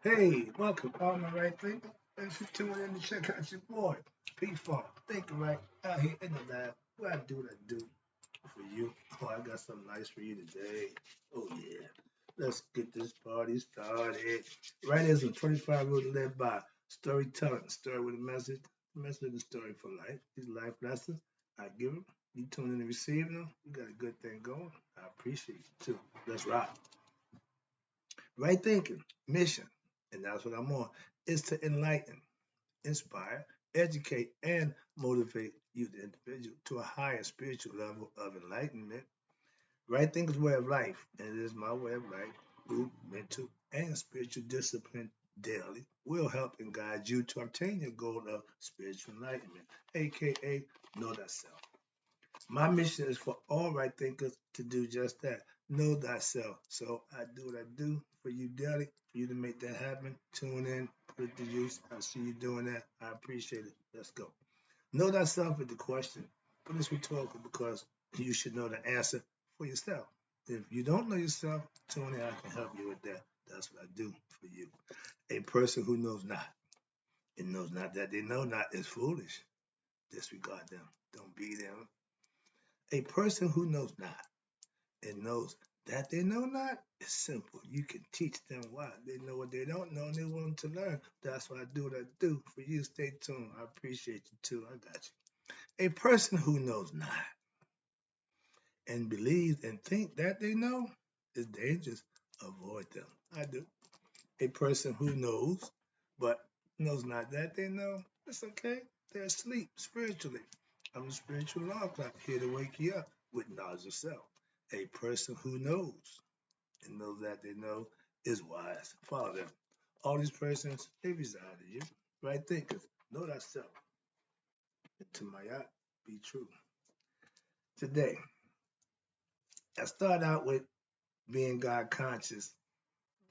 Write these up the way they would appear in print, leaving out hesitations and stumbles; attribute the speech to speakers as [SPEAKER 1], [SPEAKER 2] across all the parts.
[SPEAKER 1] Hey, welcome, all my right thinkers. Thanks for tuning in to check out your boy, P-Funk. Thinking right out here in the lab. What I do for you. Oh, I got something nice for you today. Oh, yeah. Let's get this party started. Writism 25 rules led by storytelling. Story with a message. The message of the story for life. These life lessons, I give them. You tune in and receive them. You got a good thing going. I appreciate you too. Let's rock. Right thinking, mission, and that's what I'm on, is to enlighten, inspire, educate, and motivate you, the individual, to a higher spiritual level of enlightenment. Right thinking is way of life, and it is my way of life through mental and spiritual discipline daily will help and guide you to obtain your goal of spiritual enlightenment, aka know thyself. My mission is for all right thinkers to do just that. Know thyself. So I do what I do for you daily, for you to make that happen. Tune in, put it to use. I see you doing that. I appreciate it. Let's go. Know thyself is the question, but it's rhetorical because you should know the answer for yourself. If you don't know yourself, tune in. I can help you with that. That's what I do for you. A person who knows not and knows not that they know not is foolish. Disregard them. Don't be them. A person who knows not and knows that they know not is simple. You can teach them why. They know what they don't know and they want to learn. That's why I do what I do. For you, stay tuned. I appreciate you too. I got you. A person who knows not and believes and think that they know is dangerous. Avoid them. I do. A person who knows but knows not that they know, it's okay. They're asleep spiritually. I'm a spiritual alarm clock here to wake you up with knowledge of self. A person who knows and knows that they know is wise. Follow them. All these persons, they reside in you. Right thinkers, know thyself. And to my yacht, be true. Today, I start out with being God conscious.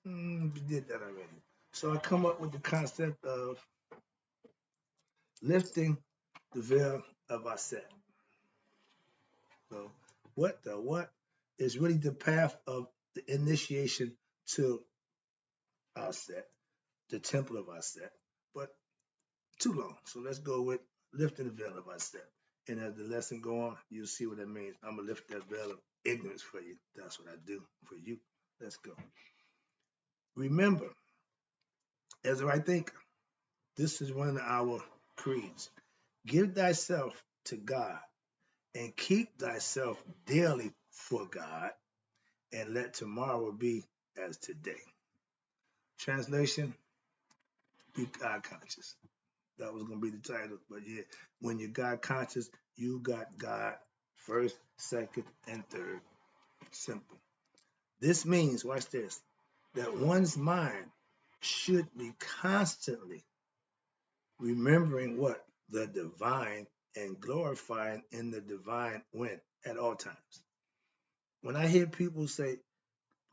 [SPEAKER 1] We did that already. So I come up with the concept of lifting the veil of our set. So what is really the path of the initiation to our set, the temple of our set, but too long. So let's go with lifting the veil of our set. And as the lesson go on, you'll see what that means. I'm gonna lift that veil of ignorance for you. That's what I do for you. Let's go. Remember, as a right thinker, this is one of our creeds. Give thyself to God and keep thyself daily for God, and let tomorrow be as today. Translation: be God conscious. That was going to be the title, but yeah, when you're God conscious, you got God first, second, and third. Simple. This means, watch this, that one's mind should be constantly remembering what? The divine and glorifying in the divine when? At all times. When I hear people say,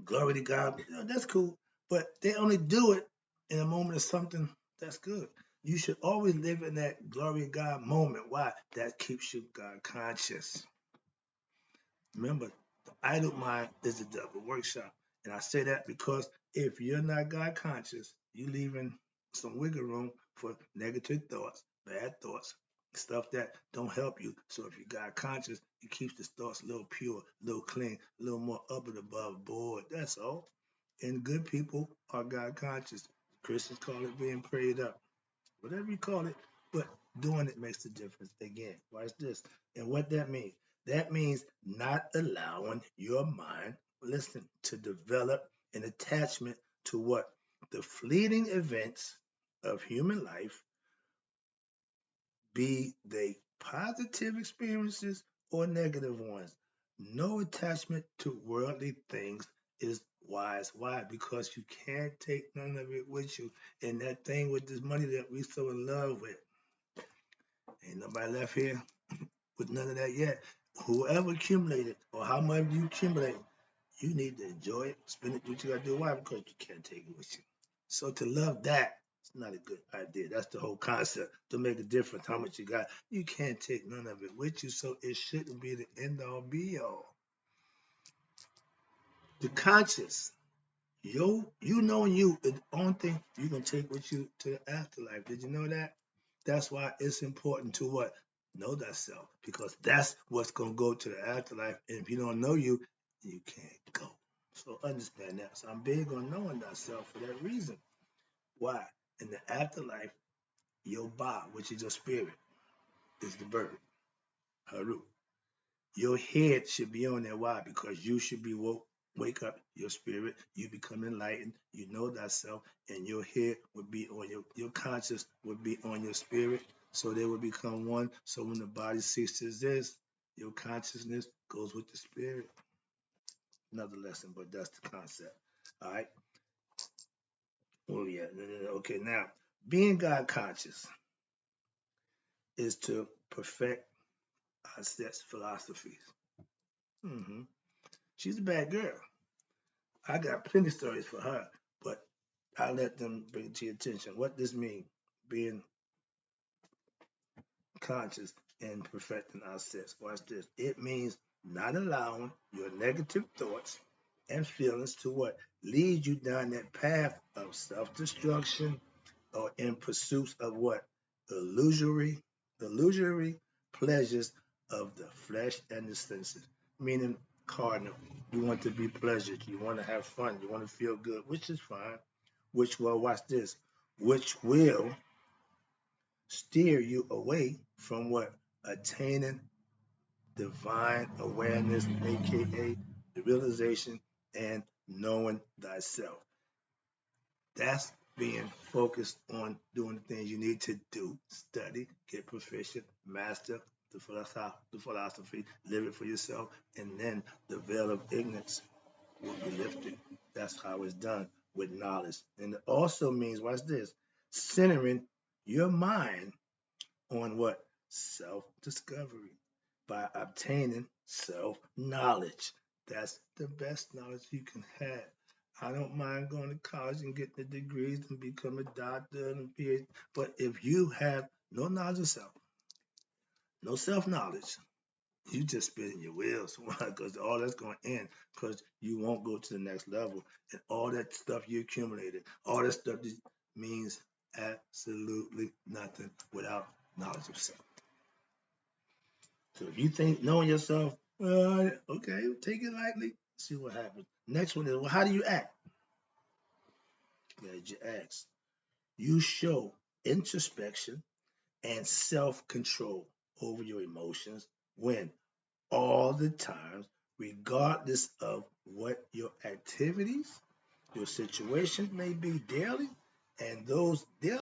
[SPEAKER 1] glory to God, that's cool, but they only do it in a moment of something that's good. You should always live in that glory to God moment. Why? That keeps you God conscious. Remember, the idle mind is the devil workshop. And I say that because if you're not God conscious, you're leaving some wiggle room for negative thoughts, bad thoughts, stuff that don't help you. So if you're God conscious, it keeps the thoughts a little pure, a little clean, a little more up and above board. That's all. And good people are God conscious. Christians call it being prayed up. Whatever you call it, but doing it makes the difference. Again, watch this. And what that means not allowing your mind, listen, to develop an attachment to what? The fleeting events of human life, be they positive experiences or negative ones. No attachment to worldly things is wise. Why? Because you can't take none of it with you. And that thing with this money that we so in love with, ain't nobody left here with none of that yet. Whoever accumulated or how much you accumulate, you need to enjoy it, spend it, do what you gotta do. Why? Because you can't take it with you. So to love that, it's not a good idea. That's the whole concept. To make a difference, how much you got, you can't take none of it with you. So it shouldn't be the end all be all. The conscious, You knowing you is the only thing you can take with you to the afterlife. Did you know that? That's why it's important to what? Know thyself. Because that's what's gonna go to the afterlife. And if you don't know you, you can't go. So understand that. So I'm big on knowing thyself for that reason. Why? In the afterlife, your ba, which is your spirit, is the bird. Haru. Your head should be on there. Why? Because you should be wake up your spirit, you become enlightened, you know thyself, and your head would be on your conscious would be on your spirit, so they would become one. So when the body ceases to exist, your consciousness goes with the spirit. Another lesson, but that's the concept. All right. Oh yeah. Okay, now being God conscious is to perfect our sets philosophies. She's a bad girl. I got plenty of stories for her, but I'll let them bring it to your attention. What this means, being conscious and perfecting our sense. Watch this. It means not allowing your negative thoughts and feelings to what? Lead you down that path of self-destruction or in pursuit of what? Illusory pleasures of the flesh and the senses. Meaning cardinal. You want to be pleasured. You want to have fun. You want to feel good, which is fine. Which will, watch this, which will steer you away from what? Attaining divine awareness, aka the realization and knowing thyself. That's being focused on doing the things you need to do, study, get proficient, master the philosophy, live it for yourself, and then the veil of ignorance will be lifted. That's how it's done with knowledge. And it also means, watch this, centering your mind on what? Self-discovery by obtaining self-knowledge. That's the best knowledge you can have. I don't mind going to college and getting the degrees and become a doctor and a PhD, but if you have no knowledge of self, no self-knowledge, you just spinning your wheels. Because all that's going to end because you won't go to the next level. And all that stuff you accumulated, all that stuff means absolutely nothing without knowledge of self. So if you think knowing yourself, okay, take it lightly, see what happens. Next one is, well, how do you act? Glad you asked. You show introspection and self-control over your emotions when all the times, regardless of what your activities, your situation may be daily, and those daily